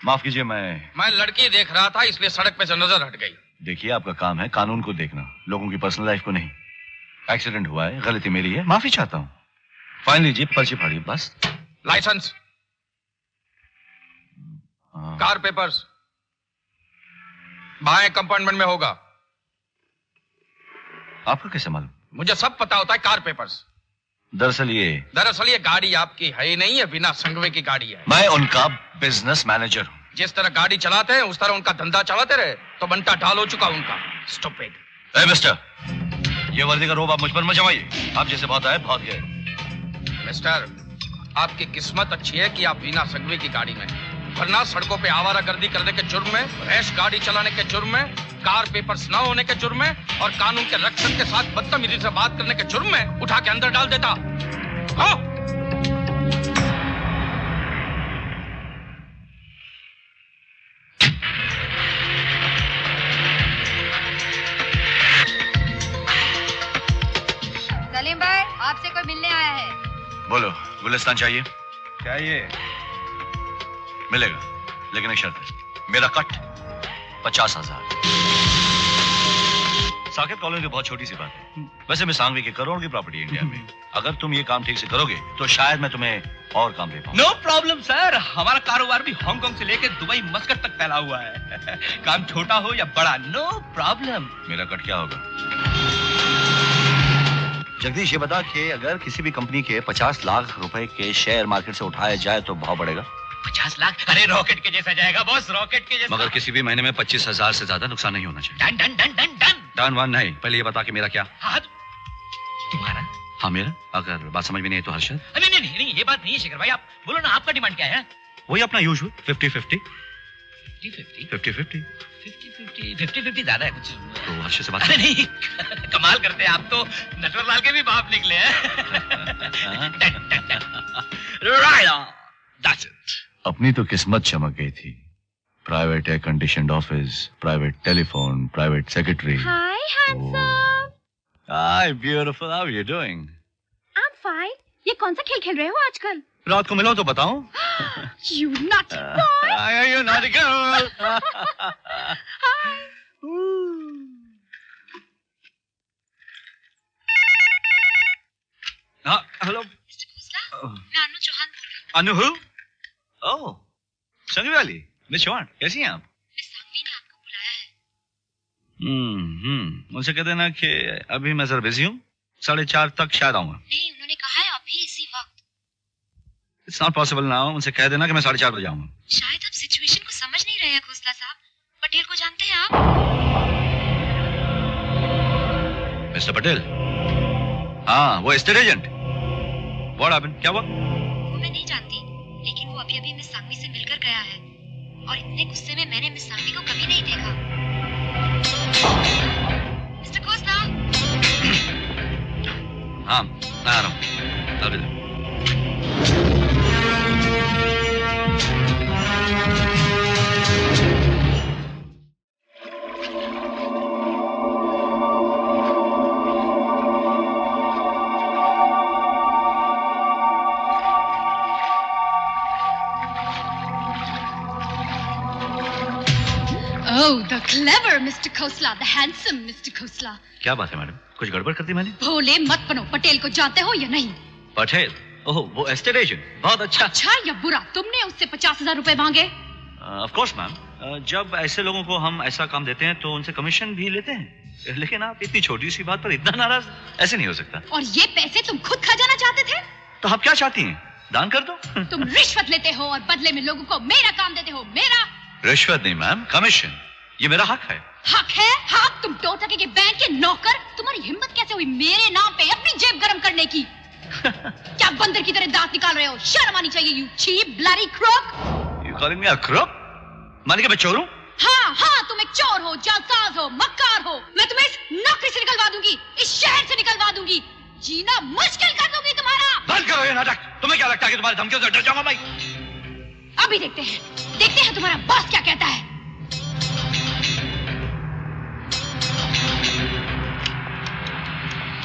माफ कीजिए, मैं लड़की देख रहा था इसलिए सड़क पे से नजर हट गई। देखिए, आपका काम है कानून को देखना, लोगों की पर्सनल लाइफ को नहीं। एक्सीडेंट हुआ है, गलती मेरी है, माफी चाहता हूँ। फाइन लीजिए, पर्ची फाड़िए, बस। लाइसेंस, कार पेपर्स बाएं कंपार्टमेंट में होगा। आपको कैसे मालूम? मुझे सब पता होता है। Car papers. दरअसल ये गाड़ी आपकी है ही नहीं है, बिना संगवे की गाड़ी है। मैं उनका बिजनेस मैनेजर हूँ। जिस तरह गाड़ी चलाते हैं उस तरह उनका धंधा चलाते रहे तो बनता ढाल हो चुका उनका। स्टूपिड। ए मिस्टर, ये वर्दी का रोब आप मुझ पर मत जमाइए। आप जैसे बहुत आए बहुत गए। मिस्टर, आपकी किस्मत अच्छी है कि आप बिना संगवे की गाड़ी में, वरना सड़कों पे आवारागर्दी करने के जुर्म में, रैश गाड़ी चलाने के जुर्म में, कार पेपर्स न होने के जुर्म में और कानून के रक्षक के साथ बदतमीजी से बात करने के जुर्म में उठा के अंदर डाल देता। हाँ? सलीम भाई, आपसे कोई मिलने आया है। बोलो, गुलिस्तान चाहिए? चाहिए। मिलेगा, लेकिन एक शर्त है। मेरा कट 50,000। साकेत कॉलोनी तो बहुत छोटी सी बात है। वैसे मैं सांगवी की करोड़ की प्रॉपर्टी इंडिया में। अगर तुम ये काम ठीक से करोगे तो शायद मैं तुम्हें और काम दे पाऊं। नो प्रॉब्लम सर, हमारा कारोबार भी हांगकांग से लेकर दुबई मस्कट तक फैला हुआ है। काम छोटा हो या बड़ा, नो प्रॉब्लम। मेरा कट क्या होगा? जगदीश, ये बता कि अगर किसी भी कंपनी के 50 लाख रुपए के शेयर मार्केट से उठाया जाए तो भाव बढ़ेगा? 50 लाख? अरे रॉकेट के जैसा जाएगा बॉस, रॉकेट के जैसा। मगर किसी भी महीने में 25,000 से ज्यादा नुकसान नहीं होना चाहिए। Done done done done done. Done one नहीं, पहले ये बता कि मेरा क्या? हाँ, तुम्हारा? हाँ मेरा। अगर बात समझ में नहीं है तो हर्षद। नहीं, ये बात नहीं है शेखर भाई। आप बोलो ना, आपका डिमांड क्या है? वही अपना यूजुअल 50-50। 50-50 ज्यादा है कुछ तो हर्षद से बात। अरे नहीं, कमाल करते हैं आप तो। नटवरलाल के भी बाप निकले हैं। That's it. अपनी तो किस्मत चमक गई थी। Private air conditioned office, private telephone, private secretary. Hi, handsome. Hi, beautiful. How are you doing? I'm fine. ये कौन सा खेल खेल रहे हो आजकल? रात को मिलो तो बताऊं। You naughty boy. Are you naughty girl? Hi. हाँ, हेलो। Mr. Khosla, मैं अनु चौहान बोल रही हूँ। अनु who? ओह, संगवी वाली। मिस चौहान, कैसी हैं आप? मिस सांगवी ने आपको बुलाया है। मुझसे कह देना कि अभी मैं जरा बिजी हूँ, 4:30 तक शायद आऊंगा। नहीं, उन्होंने कहा है अभी इसी वक्त। It's not possible now. उनसे कह देना कि मैं 4:30 बजे आऊंगा। शायद आप सिचुएशन को समझ नहीं रहे हैं खोसला साहब। पटेल को जानते हैं आप? मिस्टर पटेल? हाँ, वो एस्टेट एजेंट। What happened? क्या हुआ? वो मैं नहीं जानती, लेकिन वो अभी-अभी मिस सांगवी से मिलकर गया है और इतने गुस्से में मैंने मिस सांगवी को कभी नहीं देखा। मिस्टर खोसला? हाँ, मैं आ रहा हूँ। अभी Oh, the clever Mr. Khosla, the handsome Mr. Khosla. क्या बात है मैडम? कुछ गड़बड़ कर दी मैंने? भोले मत बनो। पटेल को जानते हो या नहीं? पटेल? ओह, वो एस्टेट एजेंट। बहुत अच्छा। अच्छा या बुरा, तुमने उससे 50,000 रुपए मांगे? Of course ma'am. जब ऐसे लोगों को हम ऐसा काम देते हैं तो उनसे कमीशन भी लेते हैं। लेकिन आप इतनी छोटी सी बात पर इतना नाराज? ऐसे नहीं हो सकता। और ये पैसे तुम खुद खजाना चाहते थे? तो आप क्या चाहती हैं? दान कर दो। तुम रिश्वत लेते हो और बदले में लोगों को मेरा काम देते हो। मेरा? रिश्वत नहीं मैम, कमीशन। ये मेरा हक है। हक है? हक? तुम टोटके के बैंक के नौकर? तुम्हारी हिम्मत कैसे हुई मेरे नाम पे अपनी जेब गरम करने की? क्या बंदर की तरह दांत निकाल रहे हो? शर्म आनी चाहिए। You cheap bloody crook. You calling me a crook? माने कि मैं चोर हूँ? हाँ, तुम एक चोर हो, जालसाज हो, मक्कार हो। मैं तुम्हें इस नौकरी से निकलवा दूंगी, इस शहर से निकलवा दूंगी, जीना मुश्किल कर दूंगी तुम्हारा। बंद करो ये नाटक। तुम्हें क्या लगता है कि तुम्हारी धमकियों से डर जाऊंगा मैं? अभी देखते हैं तुम्हारा बॉस क्या कहता है।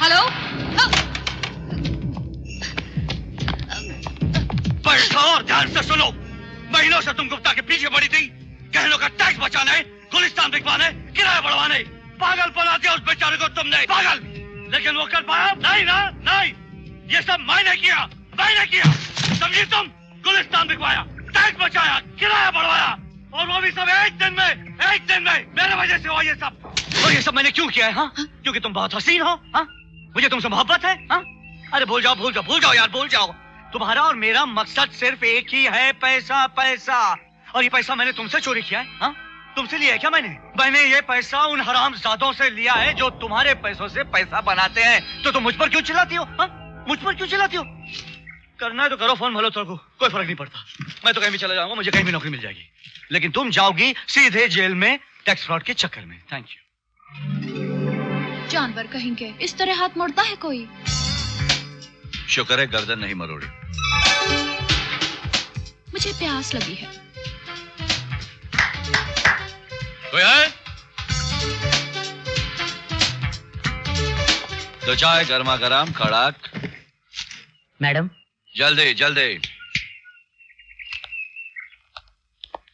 हेलो? बैठो और ध्यान से सुनो। महीनों से तुम गुप्ता के पीछे पड़ी थी, गहनों का टैक्स बचाने, गुलिस्तान बिकवाने, किराया बढ़वाने। पागल बना दिया उस बेचारे को तुमने, पागल। लेकिन वो कर पाया? नहीं ना, नहीं। ये सब मैंने किया, मैंने किया। समझी तुम? गुलिस्तान बिकवाया, टैक्स बचाया, किराया बढ़वाया, और वो भी सब एक दिन में मेरे वजह से हुआ ये सब। और ये सब मैंने क्यों किया है? हाँ, क्योंकि तुम बहुत हसीन हो। हाँ, मुझे तुमसे मोहब्बत है। हाँ, अरे भूल जाओ यार, भूल जाओ। तुम्हारा और मेरा मकसद सिर्फ एक ही है, पैसा, पैसा। और ये पैसा मैंने तुमसे चोरी किया है। हाँ, तुमसे लिया है क्या? मैंने ये पैसा उन हरामजादों से लिया है जो तुम्हारे पैसों से पैसा बनाते हैं। तो तुम मुझ पर क्यों चिल्लाती हो? हाँ, मुझ पर क्यों चिल्लाती हो? करना है तो करो फोन मल्होत्रा को, कोई फर्क नहीं पड़ता। मैं तो कहीं भी चला जाऊंगा, मुझे कहीं भी नौकरी मिल जाएगी। लेकिन तुम जाओगी सीधे जेल में टैक्स फ्रॉड के चक्कर में। Thank you. जानवर कहेंगे, इस तरह हाथ मोड़ता है कोई? शुक्र है गर्दन नहीं मरोड़ी। मुझे प्यास लगी है। कोई है? दो चाय गर्मा गर्म कड़क। मैडम। जल्दी।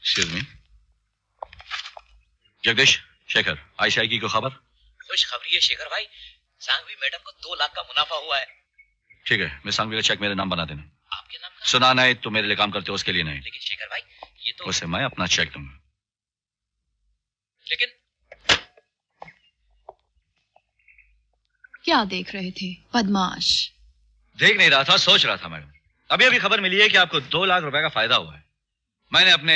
Excuse me. Jagdish, Shekhar, ICI की कोई खबर? खुशखबरी है शेखर भाई, सांघवी मैडम को 2 लाख का मुनाफा हुआ है। ठीक है, मैं सांघवी का चेक मेरे नाम बना देना। आपके नाम का? सुना नहीं, तो मेरे लिए काम करते हो उसके लिए नहीं। लेकिन शेखर भाई ये तो उसे मैं अपना चेक दूंगा। लेकिन क्या देख रहे थे बदमाश? देख नहीं रहा था, सोच रहा था मैडम। अभी खबर मिली है कि आपको 2 लाख रुपए का फायदा हुआ है। मैंने अपने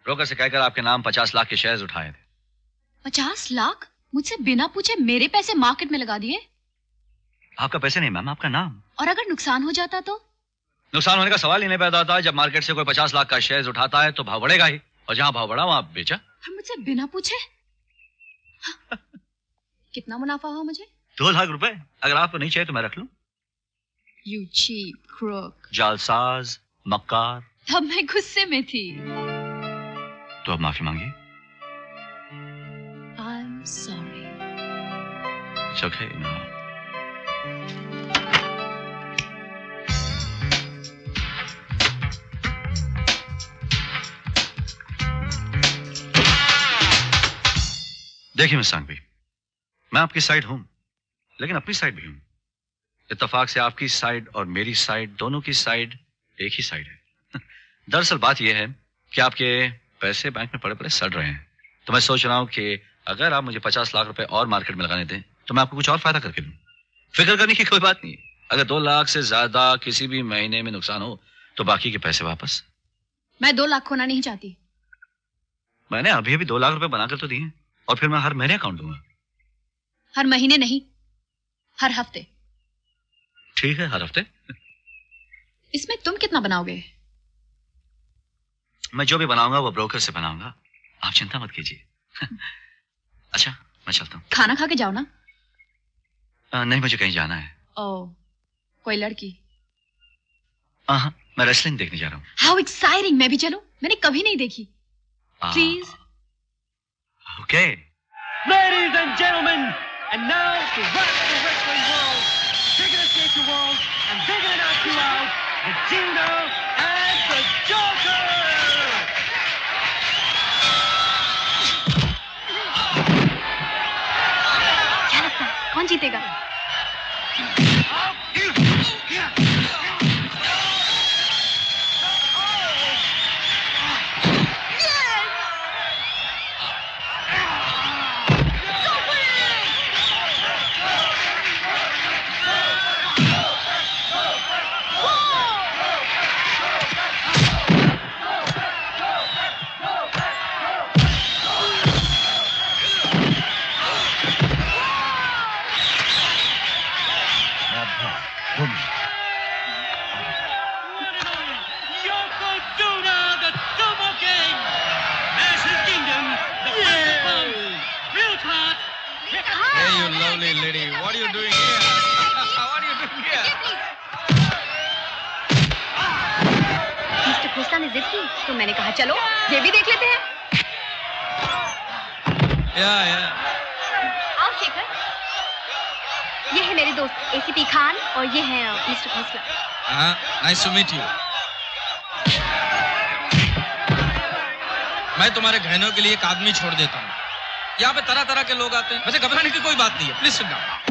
ब्रोकर से कहकर आपके नाम 50 लाख के शेयर्स उठाए थे। 50 लाख? मुझसे बिना पूछे मेरे पैसे मार्केट में लगा दिए? आपका पैसे नहीं मैम, आपका नाम। और अगर नुकसान हो जाता तो? नुकसान होने का सवाल ही नहीं पैदा होता। जब मार्केट से कोई 50 लाख का शेयर्स उठाता है तो भाव बढ़ेगा ही, और जहां भाव बढ़ा वहां बेचा। और मुझसे बिना पूछे? कितना मुनाफा हुआ मुझे? 2 लाख रुपए। अगर आपको नहीं चाहिए तो मैं रख लूं। You cheap crook. जालसाज, मक्कार। तब मैं गुस्से में थी। तो अब माफी मांगिए। I'm sorry. It's okay, no. देखिए मिस सांघवी, मैं आपकी साइड हूं, लेकिन अपनी साइड भी हूं। इत्तेफाक से आपकी साइड और मेरी साइड, दोनों की साइड एक ही साइड है। दरअसल बात यह है कि आपके पैसे बैंक में पड़े पड़े सड़ रहे हैं, तो मैं सोच रहा हूं कि अगर आप मुझे 50 लाख रुपए और मार्केट में लगाने दें तो मैं आपको कुछ और फायदा करके दूं। फिक्र करने की कोई बात नहीं। अगर 2 लाख से ज्यादा किसी भी महीने में नुकसान हो तो बाकी के पैसे वापस। मैं 2 लाख खोना नहीं चाहती। मैंने अभी 2 लाख रुपए बनाकर तो दिए, और फिर मैं हर महीने अकाउंट दूंगा। हर महीने नहीं, हर हफ्ते। ठीक है, हर हफ्ते। इसमें तुम कितना बनाओगे? मैं जो भी बनाऊंगा वो ब्रोकर से बनाऊंगा, आप चिंता मत कीजिए। अच्छा, मैं चलता हूँ। खाना खा के जाओ ना। नहीं, मुझे कहीं जाना है। ओह, कोई लड़की? हाँ, मैं रेसलिंग देखने जा रहा हूँ। How exciting! मैं भी चलूं? मैंने कभी नहीं देखी। Please. Okay. Ladies and gentlemen, and now to rock the wrestling world, they're gonna take the world, and they're gonna knock you out, the Gino and the Joker! क्या लगता है कौन जीतेगा? Yokozuna, the Sumo King! Ashes Kingdom, the Fire Bomb, Real Talk! Hey, you lovely lady, what are you doing here? What are you doing here? Mister Khosla ने जिद की तो मैंने कहा चलो ये भी देख लेते हैं। Yeah. आओ शेखर, ये है मेरे दोस्त एसीपी खान और ये है mister Khosla. Nice to meet you. मैं तुम्हारे गहनों के लिए एक आदमी छोड़ देता हूँ। यहाँ पे तरह तरह के लोग आते हैं, वैसे घबराने की कोई बात नहीं है। Please sit down.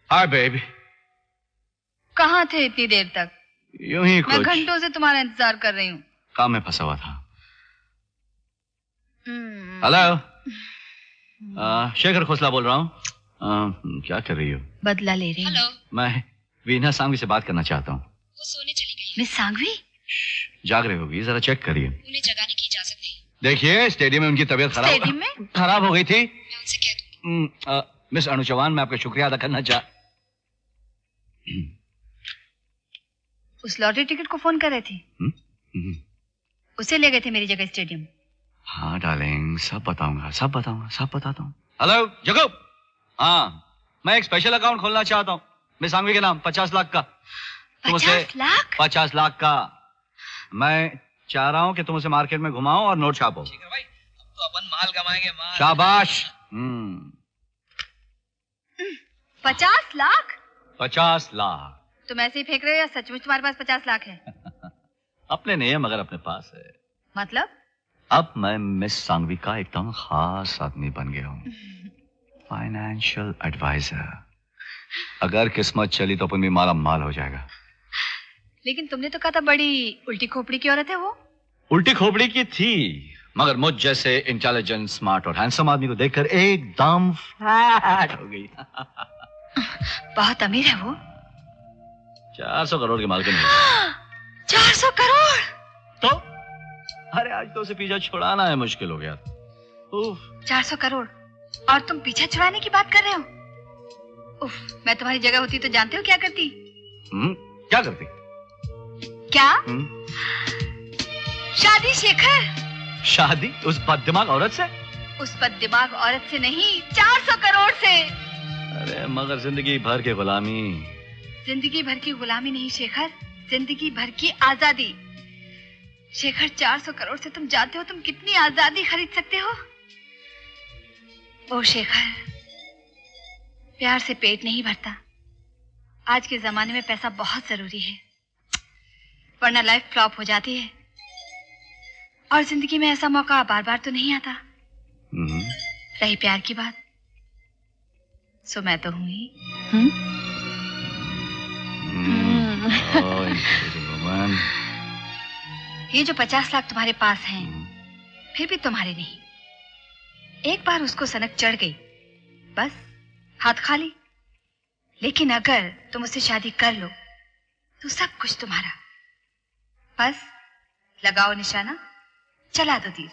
Hi baby. कहाँ थे इतनी देर तक? यूं ही मैं घंटों से तुम्हारा इंतजार कर रही हूँ। काम में फंसा हुआ था। हेलो, शेखर खोसला बोल रहा हूँ। क्या कर रही हो? बदला ले रही हूँ। मैं वीना सांघवी से बात करना चाहता हूँ। वो सोने चली गई। मिस सांघवी? जाग रही होगी, जरा चेक करिए। उन्हें जगाने की इजाजत नहीं। देखिए, स्टेडियम में उनकी तबीयत खराब हो गई थी। मैं उनसे कह दूँ। मिस अनु चौहान, मैं आपका शुक्रिया अदा करना उस लॉटरी टिकट को फोन कर रहे थे? उसे ले गए थे मेरी जगह स्टेडियम। हाँ डार्लिंग, सब बताऊंगा, सब बताता हूँ। हेलो जगो। हाँ, मैं एक स्पेशल अकाउंट खोलना चाहता हूँ मिस सांघवी के नाम, 50 लाख का। 50 लाख? 50 लाख का। मैं चाह रहा हूँ कि तुम उसे मार्केट में घुमाओ और नोट छापो। ठीक है भाई, अब तो अपन माल कमाएंगे, माल। शाबाश। 50 लाख? 50 लाख। तुम ऐसे ही फेंक रहे हो या सचमुच तुम्हारे पास 50 लाख है? अपने नहीं है मगर अपने पास है। मतलब? अब मैं मिस सांघवी का एकदम खास आदमी बन गया हूँ। Financial adviser. अगर किस्मत चली तो अपन भी माला माल हो जाएगा। लेकिन तुमने तो कहा था बड़ी उल्टी खोपड़ी की औरत है वो। उल्टी खोपड़ी की थी, मगर मुझ जैसे इंटेलिजेंट, स्मार्ट और हैंडसम आदमी को देखकर एकदम फ्लैट हो गई। बहुत अमीर है वो। 400 करोड़ की मालकिन है। 400 करोड़? तो अरे आज तो उसे पीछा छुड़ाना है मुश्किल हो गया। 400 करोड़ और तुम पीछा छुड़ाने की बात कर रहे हो? उफ, मैं तुम्हारी जगह होती तो जानते हो क्या करती? क्या करती? क्या? शादी शेखर। शादी उस बददिमाग औरत से? उस बददिमाग औरत से नहीं, 400 करोड़ से। अरे मगर जिंदगी भर की गुलामी। जिंदगी भर की गुलामी नहीं शेखर, जिंदगी भर की आजादी। शेखर, 400 करोड़ से तुम जानते हो तुम कितनी आजादी खरीद सकते हो? ओ शेखर, प्यार से पेट नहीं भरता। आज के जमाने में पैसा बहुत जरूरी है, वरना लाइफ फ्लॉप हो जाती है। और जिंदगी में ऐसा मौका बार बार तो नहीं आता। रही प्यार की बात, सो मैं तो हूं ही। ये जो 50 लाख तुम्हारे पास हैं, फिर भी तुम्हारे नहीं। एक बार उसको सनक चढ़ गई, बस हाथ खाली। लेकिन अगर तुम उससे शादी कर लो तो सब कुछ तुम्हारा। बस लगाओ निशाना, चला दो तीर।